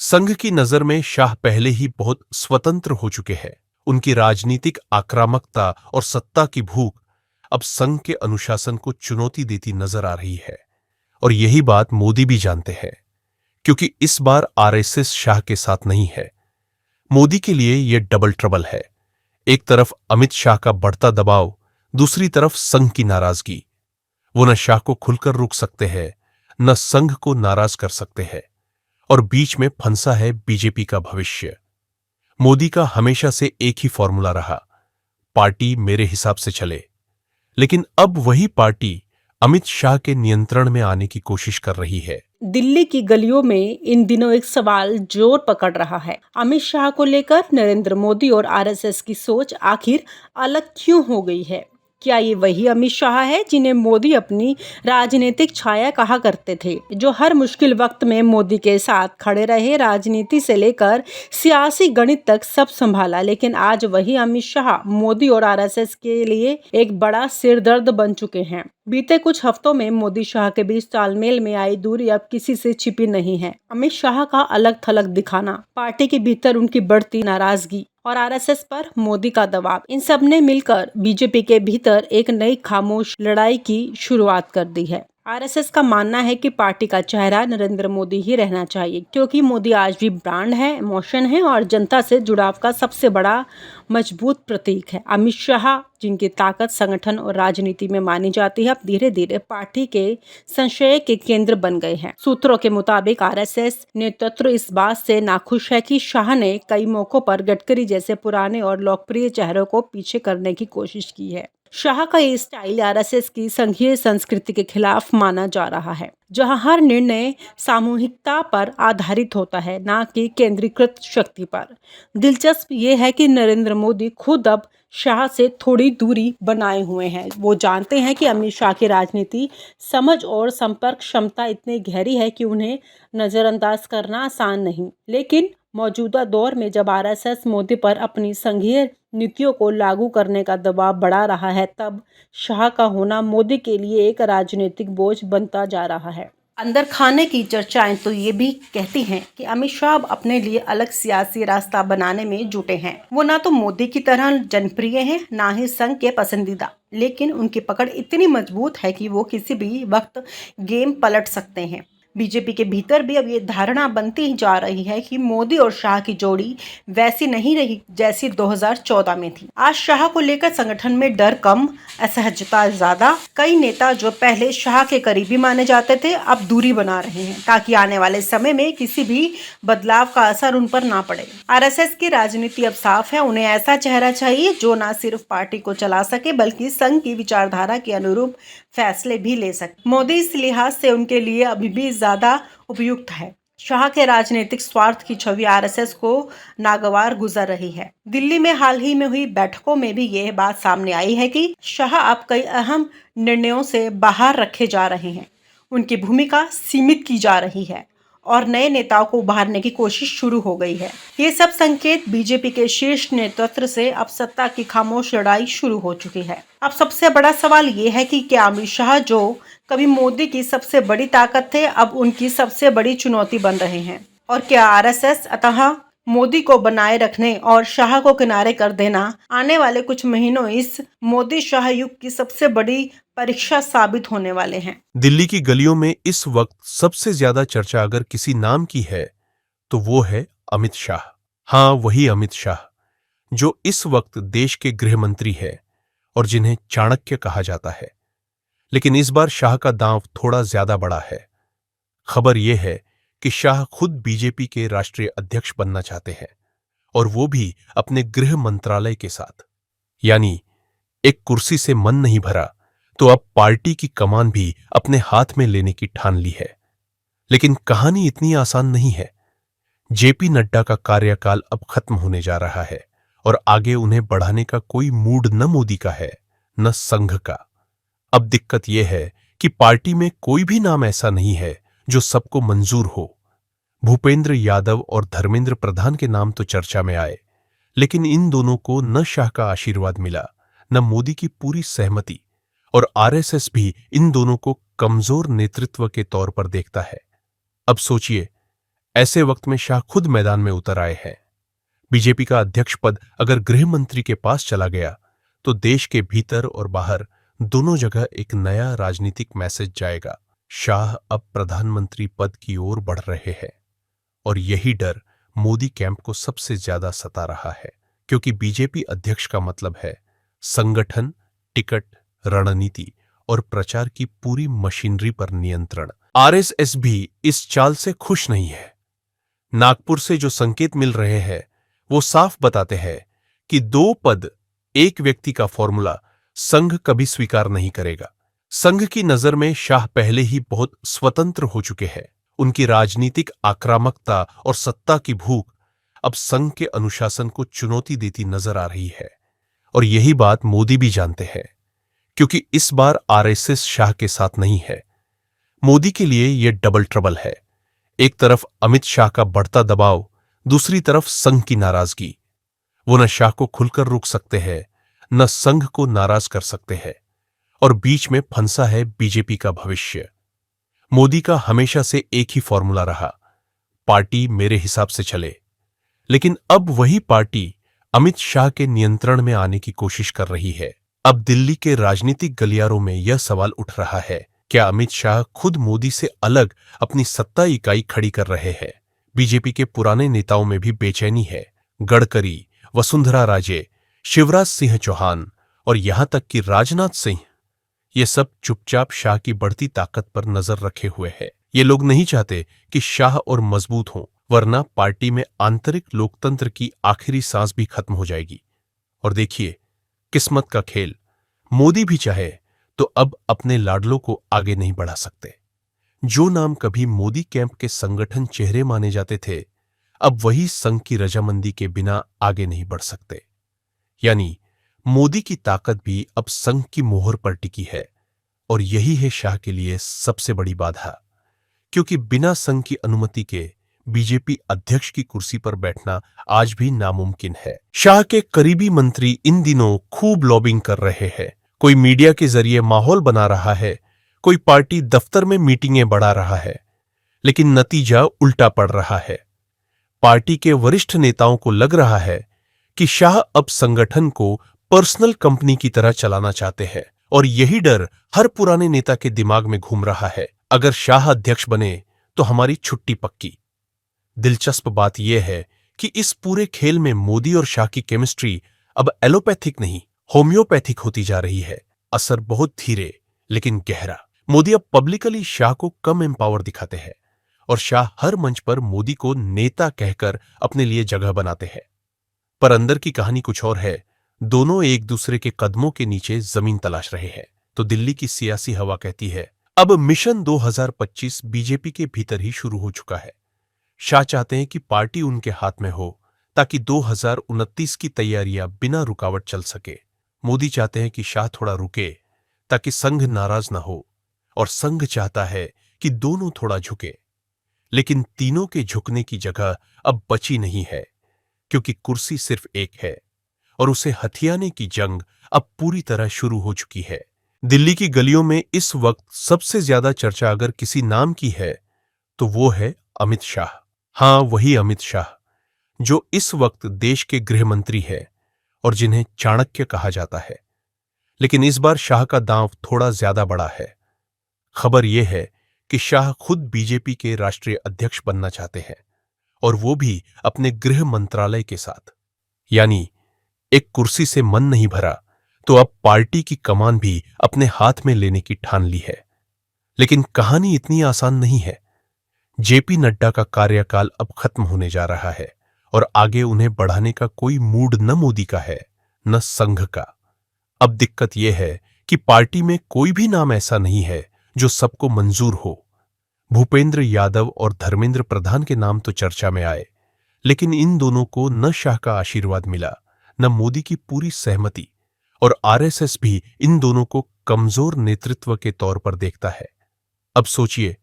संघ की नजर में शाह पहले ही बहुत स्वतंत्र हो चुके हैं। उनकी राजनीतिक आक्रामकता और सत्ता की भूख अब संघ के अनुशासन को चुनौती देती नजर आ रही है। और यही बात मोदी भी जानते हैं, क्योंकि इस बार आरएसएस शाह के साथ नहीं है। मोदी के लिए यह डबल ट्रबल है। एक तरफ अमित शाह का बढ़ता दबाव, दूसरी तरफ संघ की नाराजगी। वो न शाह को खुलकर रोक सकते हैं, न संघ को नाराज कर सकते हैं, और बीच में फंसा है बीजेपी का भविष्य। मोदी का हमेशा से एक ही फॉर्मूला रहा, पार्टी मेरे हिसाब से चले। लेकिन अब वही पार्टी अमित शाह के नियंत्रण में आने की कोशिश कर रही है। दिल्ली की गलियों में इन दिनों एक सवाल जोर पकड़ रहा है। अमित शाह को लेकर नरेंद्र मोदी और आरएसएस की सोच आखिर अलग क्यों हो गई है? क्या ये वही अमित शाह है जिन्हें मोदी अपनी राजनीतिक छाया कहा करते थे, जो हर मुश्किल वक्त में मोदी के साथ खड़े रहे, राजनीति से लेकर सियासी गणित तक सब संभाला, लेकिन आज वही अमित शाह मोदी और आरएसएस के लिए एक बड़ा सिरदर्द बन चुके हैं। बीते कुछ हफ्तों में मोदी शाह के बीच तालमेल में आई दूरी अब किसी से छिपी नहीं है। अमित शाह का अलग थलग दिखाना, पार्टी के भीतर उनकी बढ़ती नाराजगी और आरएसएस पर मोदी का दबाव, इन सब ने मिलकर बीजेपी के भीतर एक नई खामोश लड़ाई की शुरुआत कर दी है। आरएसएस का मानना है कि पार्टी का चेहरा नरेंद्र मोदी ही रहना चाहिए, क्योंकि मोदी आज भी ब्रांड है, इमोशन है और जनता से जुड़ाव का सबसे बड़ा मजबूत प्रतीक है। अमित शाह, जिनकी ताकत संगठन और राजनीति में मानी जाती है, अब धीरे धीरे पार्टी के संशय के केंद्र बन गए हैं। सूत्रों के मुताबिक आरएसएस नेतृत्व इस बात से नाखुश है कि शाह ने कई मौकों पर गडकरी जैसे पुराने और लोकप्रिय चेहरों को पीछे करने की कोशिश की है। शाह का ये स्टाइल आरएसएस की संघीय संस्कृति के खिलाफ माना जा रहा है, जहां हर निर्णय सामूहिकता पर आधारित होता है, न कि केंद्रीकृत शक्ति पर। दिलचस्प ये है कि नरेंद्र मोदी खुद अब शाह से थोड़ी दूरी बनाए हुए हैं। वो जानते हैं कि अमित शाह की राजनीति समझ और संपर्क क्षमता इतनी गहरी है कि उन्हें नजरअंदाज करना आसान नहीं। लेकिन मौजूदा दौर में जब आरएसएस मोदी पर अपनी संघीय नीतियों को लागू करने का दबाव बढ़ा रहा है, तब शाह का होना मोदी के लिए एक राजनीतिक बोझ बनता जा रहा है। अंदर खाने की चर्चाएं तो ये भी कहती हैं कि अमित शाह अब अपने लिए अलग सियासी रास्ता बनाने में जुटे हैं। वो ना तो मोदी की तरह जनप्रिय हैं, ना ही संघ के पसंदीदा, लेकिन उनकी पकड़ इतनी मजबूत है कि वो किसी भी वक्त गेम पलट सकते हैं। बीजेपी के भीतर भी अब ये धारणा बनती जा रही है कि मोदी और शाह की जोड़ी वैसी नहीं रही जैसी 2014 में थी। आज शाह को लेकर संगठन में डर कम, असहजता ज्यादा। कई नेता जो पहले शाह के करीबी माने जाते थे, अब दूरी बना रहे हैं, ताकि आने वाले समय में किसी भी बदलाव का असर उन पर ना पड़े। आरएसएस की राजनीति अब साफ है। उन्हें ऐसा चेहरा चाहिए जो न सिर्फ पार्टी को चला सके, बल्कि संघ की विचारधारा के अनुरूप फैसले भी ले सके। मोदी इस लिहाज से उनके लिए अभी भी ज्यादा उपयुक्त है। शाह के राजनीतिक स्वार्थ की छवि आरएसएस को नागवार गुजर रही है। दिल्ली में हाल ही में हुई बैठकों में भी यह बात सामने आई है कि शाह अब कई अहम निर्णयों से बाहर रखे जा रहे हैं, उनकी भूमिका सीमित की जा रही है और नए नेताओं को उभारने की कोशिश शुरू हो गई है। ये सब संकेत बीजेपी के शीर्ष नेतृत्व से अब सत्ता की खामोश लड़ाई शुरू हो चुकी है। अब सबसे बड़ा सवाल ये है कि क्या अमित शाह, जो कभी मोदी की सबसे बड़ी ताकत थे, अब उनकी सबसे बड़ी चुनौती बन रहे हैं? और क्या आरएसएस अतः मोदी को बनाए रखने और शाह को किनारे कर देना आने वाले कुछ महीनों इस मोदी शाह युग की सबसे बड़ी परीक्षा साबित होने वाले हैं? दिल्ली की गलियों में इस वक्त सबसे ज्यादा चर्चा अगर किसी नाम की है तो वो है अमित शाह। हाँ, वही अमित शाह जो इस वक्त देश के गृह मंत्री है और जिन्हें चाणक्य कहा जाता है। लेकिन इस बार शाह का दांव थोड़ा ज्यादा बड़ा है। खबर यह है कि शाह खुद बीजेपी के राष्ट्रीय अध्यक्ष बनना चाहते हैं, और वो भी अपने गृह मंत्रालय के साथ। यानी एक कुर्सी से मन नहीं भरा तो अब पार्टी की कमान भी अपने हाथ में लेने की ठान ली है। लेकिन कहानी इतनी आसान नहीं है। जेपी नड्डा का कार्यकाल अब खत्म होने जा रहा है और आगे उन्हें बढ़ाने का कोई मूड न मोदी का है न संघ का। अब दिक्कत यह है कि पार्टी में कोई भी नाम ऐसा नहीं है जो सबको मंजूर हो। भूपेंद्र यादव और धर्मेंद्र प्रधान के नाम तो चर्चा में आए, लेकिन इन दोनों को न शाह का आशीर्वाद मिला न मोदी की पूरी सहमति, और आरएसएस भी इन दोनों को कमजोर नेतृत्व के तौर पर देखता है। अब सोचिए, ऐसे वक्त में शाह खुद मैदान में उतर आए हैं। बीजेपी का अध्यक्ष पद अगर गृह मंत्री के पास चला गया तो देश के भीतर और बाहर दोनों जगह एक नया राजनीतिक मैसेज जाएगा। शाह अब प्रधानमंत्री पद की ओर बढ़ रहे हैं और यही डर मोदी कैंप को सबसे ज्यादा सता रहा है, क्योंकि बीजेपी अध्यक्ष का मतलब है संगठन, टिकट, रणनीति और प्रचार की पूरी मशीनरी पर नियंत्रण। आरएसएस भी इस चाल से खुश नहीं है। नागपुर से जो संकेत मिल रहे हैं वो साफ बताते हैं कि 2 पद एक व्यक्ति का फॉर्मूला संघ कभी स्वीकार नहीं करेगा। संघ की नजर में शाह पहले ही बहुत स्वतंत्र हो चुके हैं। उनकी राजनीतिक आक्रामकता और सत्ता की भूख अब संघ के अनुशासन को चुनौती देती नजर आ रही है और यही बात मोदी भी जानते हैं, क्योंकि इस बार आरएसएस शाह के साथ नहीं है। मोदी के लिए यह डबल ट्रबल है। एक तरफ अमित शाह का बढ़ता दबाव, दूसरी तरफ संघ की नाराजगी। वो न शाह को खुलकर रोक सकते हैं, न संघ को नाराज कर सकते हैं और बीच में फंसा है बीजेपी का भविष्य। मोदी का हमेशा से एक ही फॉर्मूला रहा, पार्टी मेरे हिसाब से चले। लेकिन अब वही पार्टी अमित शाह के नियंत्रण में आने की कोशिश कर रही है। अब दिल्ली के राजनीतिक गलियारों में यह सवाल उठ रहा है, क्या अमित शाह खुद मोदी से अलग अपनी सत्ता इकाई खड़ी कर रहे हैं? बीजेपी के पुराने नेताओं में भी बेचैनी है। गडकरी, वसुंधरा राजे, शिवराज सिंह चौहान और यहां तक कि राजनाथ सिंह, ये सब चुपचाप शाह की बढ़ती ताकत पर नजर रखे हुए हैं। ये लोग नहीं चाहते कि शाह और मजबूत हों, वरना पार्टी में आंतरिक लोकतंत्र की आखिरी सांस भी खत्म हो जाएगी। और देखिए, किस्मत का खेल, मोदी भी चाहे तो अब अपने लाडलों को आगे नहीं बढ़ा सकते। जो नाम कभी मोदी कैंप के संगठन चेहरे माने जाते थे, अब वही संघ की रजामंदी के बिना आगे नहीं बढ़ सकते। यानी मोदी की ताकत भी अब संघ की मोहर पर टिकी है और यही है शाह के लिए सबसे बड़ी बाधा, क्योंकि बिना संघ की अनुमति के बीजेपी अध्यक्ष की कुर्सी पर बैठना आज भी नामुमकिन है। शाह के करीबी मंत्री इन दिनों खूब लॉबिंग कर रहे हैं। कोई मीडिया के जरिए माहौल बना रहा है, कोई पार्टी दफ्तर में मीटिंगें बढ़ा रहा है, लेकिन नतीजा उल्टा पड़ रहा है। पार्टी के वरिष्ठ नेताओं को लग रहा है कि शाह अब संगठन को पर्सनल कंपनी की तरह चलाना चाहते हैं और यही डर हर पुराने नेता के दिमाग में घूम रहा है। अगर शाह अध्यक्ष बने तो हमारी छुट्टी पक्की। दिलचस्प बात यह है कि इस पूरे खेल में मोदी और शाह की केमिस्ट्री अब एलोपैथिक नहीं, होम्योपैथिक होती जा रही है। असर बहुत धीरे लेकिन गहरा। मोदी अब पब्लिकली शाह को कम एम्पावर दिखाते हैं और शाह हर मंच पर मोदी को नेता कहकर अपने लिए जगह बनाते हैं। पर अंदर की कहानी कुछ और है। दोनों एक दूसरे के कदमों के नीचे जमीन तलाश रहे हैं। तो दिल्ली की सियासी हवा कहती है, अब मिशन 2025 बीजेपी के भीतर ही शुरू हो चुका है। शाह चाहते हैं कि पार्टी उनके हाथ में हो ताकि 2029 की तैयारियां बिना रुकावट चल सके। मोदी चाहते हैं कि शाह थोड़ा रुके ताकि संघ नाराज न हो और संघ चाहता है कि दोनों थोड़ा झुके। लेकिन तीनों के झुकने की जगह अब बची नहीं है, क्योंकि कुर्सी सिर्फ एक है और उसे हथियाने की जंग अब पूरी तरह शुरू हो चुकी है। दिल्ली की गलियों में इस वक्त सबसे ज्यादा चर्चा अगर किसी नाम की है तो वो है अमित शाह। हां, वही अमित शाह जो इस वक्त देश के गृह मंत्री है और जिन्हें चाणक्य कहा जाता है। लेकिन इस बार शाह का दांव थोड़ा ज्यादा बड़ा है। खबर यह है कि शाह खुद बीजेपी के राष्ट्रीय अध्यक्ष बनना चाहते हैं और वो भी अपने गृह मंत्रालय के साथ। यानी एक कुर्सी से मन नहीं भरा तो अब पार्टी की कमान भी अपने हाथ में लेने की ठान ली है। लेकिन कहानी इतनी आसान नहीं है। जेपी नड्डा का कार्यकाल अब खत्म होने जा रहा है और आगे उन्हें बढ़ाने का कोई मूड न मोदी का है न संघ का। अब दिक्कत यह है कि पार्टी में कोई भी नाम ऐसा नहीं है जो सबको मंजूर हो। भूपेंद्र यादव और धर्मेंद्र प्रधान के नाम तो चर्चा में आए, लेकिन इन दोनों को न शाह का आशीर्वाद मिला न मोदी की पूरी सहमति, और आरएसएस भी इन दोनों को कमजोर नेतृत्व के तौर पर देखता है। अब सोचिए,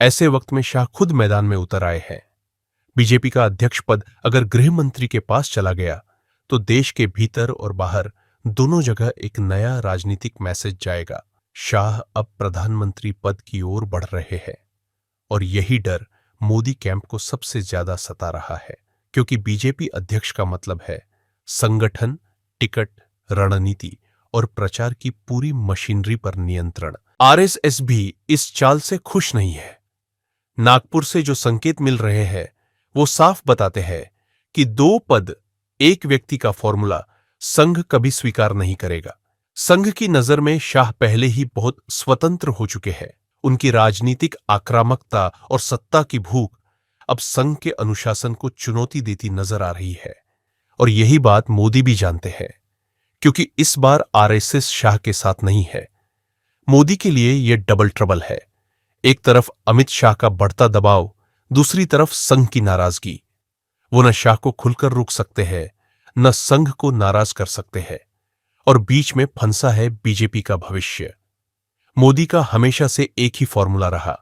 ऐसे वक्त में शाह खुद मैदान में उतर आए हैं। बीजेपी का अध्यक्ष पद अगर गृह मंत्री के पास चला गया तो देश के भीतर और बाहर दोनों जगह एक नया राजनीतिक मैसेज जाएगा। शाह अब प्रधानमंत्री पद की ओर बढ़ रहे हैं और यही डर मोदी कैंप को सबसे ज्यादा सता रहा है, क्योंकि बीजेपी अध्यक्ष का मतलब है संगठन, टिकट, रणनीति और प्रचार की पूरी मशीनरी पर नियंत्रण। आरएसएस भी इस चाल से खुश नहीं है। नागपुर से जो संकेत मिल रहे हैं वो साफ बताते हैं कि 2 पद एक व्यक्ति का फॉर्मूला संघ कभी स्वीकार नहीं करेगा। संघ की नजर में शाह पहले ही बहुत स्वतंत्र हो चुके हैं। उनकी राजनीतिक आक्रामकता और सत्ता की भूख अब संघ के अनुशासन को चुनौती देती नजर आ रही है, और यही बात मोदी भी जानते हैं, क्योंकि इस बार आरएसएस शाह के साथ नहीं है। मोदी के लिए यह डबल ट्रबल है। एक तरफ अमित शाह का बढ़ता दबाव, दूसरी तरफ संघ की नाराजगी। वो न शाह को खुलकर रोक सकते हैं, न संघ को नाराज कर सकते हैं, और बीच में फंसा है बीजेपी का भविष्य। मोदी का हमेशा से एक ही फॉर्मूला रहा,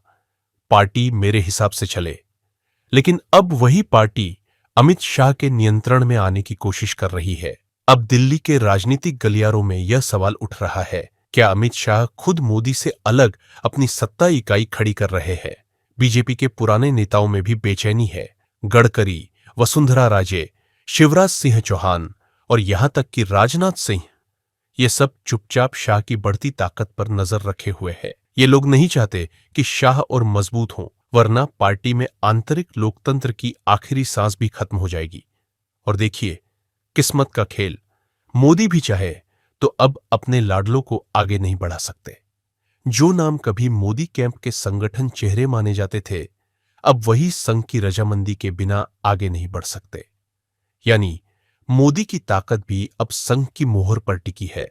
पार्टी मेरे हिसाब से चले। लेकिन अब वही पार्टी अमित शाह के नियंत्रण में आने की कोशिश कर रही है। अब दिल्ली के राजनीतिक गलियारों में यह सवाल उठ रहा है, क्या अमित शाह खुद मोदी से अलग अपनी सत्ता इकाई खड़ी कर रहे हैं? बीजेपी के पुराने नेताओं में भी बेचैनी है। गडकरी, वसुंधरा राजे, शिवराज सिंह चौहान और यहां तक कि राजनाथ सिंह, ये सब चुपचाप शाह की बढ़ती ताकत पर नजर रखे हुए हैं। ये लोग नहीं चाहते कि शाह और मजबूत हों, वरना पार्टी में आंतरिक लोकतंत्र की आखिरी सांस भी खत्म हो जाएगी। और देखिए, किस्मत का खेल, मोदी भी चाहे तो अब अपने लाडलों को आगे नहीं बढ़ा सकते। जो नाम कभी मोदी कैंप के संगठन चेहरे माने जाते थे, अब वही संघ की रजामंदी के बिना आगे नहीं बढ़ सकते। यानी मोदी की ताकत भी अब संघ की मोहर पर टिकी है,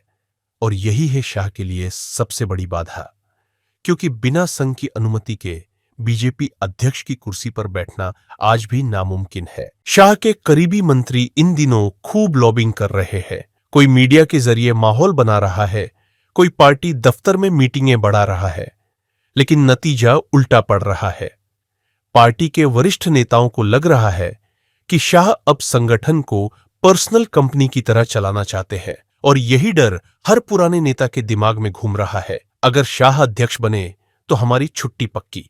और यही है शाह के लिए सबसे बड़ी बाधा, क्योंकि बिना संघ की अनुमति के बीजेपी अध्यक्ष की कुर्सी पर बैठना आज भी नामुमकिन है। शाह के करीबी मंत्री इन दिनों खूब लॉबिंग कर रहे हैं। कोई मीडिया के जरिए माहौल बना रहा है, कोई पार्टी दफ्तर में मीटिंगें बढ़ा रहा है, लेकिन नतीजा उल्टा पड़ रहा है। पार्टी के वरिष्ठ नेताओं को लग रहा है कि शाह अब संगठन को पर्सनल कंपनी की तरह चलाना चाहते हैं, और यही डर हर पुराने नेता के दिमाग में घूम रहा है। अगर शाह अध्यक्ष बने तो हमारी छुट्टी पक्की।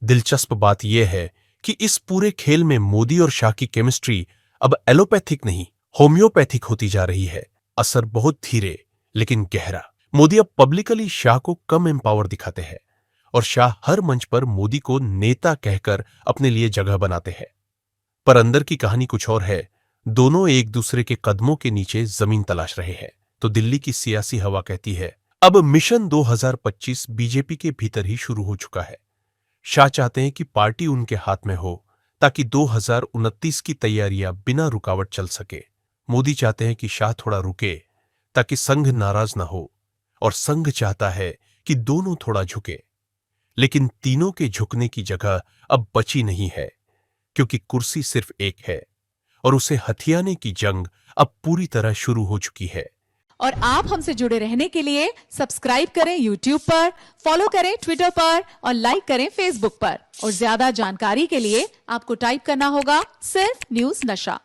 दिलचस्प बात यह है कि इस पूरे खेल में मोदी और शाह की केमिस्ट्री अब एलोपैथिक नहीं, होम्योपैथिक होती जा रही है। असर बहुत धीरे लेकिन गहरा। मोदी अब पब्लिकली शाह को कम एम्पावर दिखाते हैं, और शाह हर मंच पर मोदी को नेता कहकर अपने लिए जगह बनाते हैं। पर अंदर की कहानी कुछ और है। दोनों एक दूसरे के कदमों के नीचे जमीन तलाश रहे हैं। तो दिल्ली की सियासी हवा कहती है, अब मिशन 2025 बीजेपी के भीतर ही शुरू हो चुका है। शाह चाहते हैं कि पार्टी उनके हाथ में हो, ताकि 2029 की तैयारियां बिना रुकावट चल सके। मोदी चाहते हैं कि शाह थोड़ा रुके, ताकि संघ नाराज न हो, और संघ चाहता है कि दोनों थोड़ा झुके। लेकिन तीनों के झुकने की जगह अब बची नहीं है, क्योंकि कुर्सी सिर्फ एक है, और उसे हथियाने की जंग अब पूरी तरह शुरू हो चुकी है। और आप हमसे जुड़े रहने के लिए सब्सक्राइब करें YouTube पर, फॉलो करें Twitter पर और लाइक करें Facebook पर। और ज्यादा जानकारी के लिए आपको टाइप करना होगा सिर्फ न्यूज़ नशा।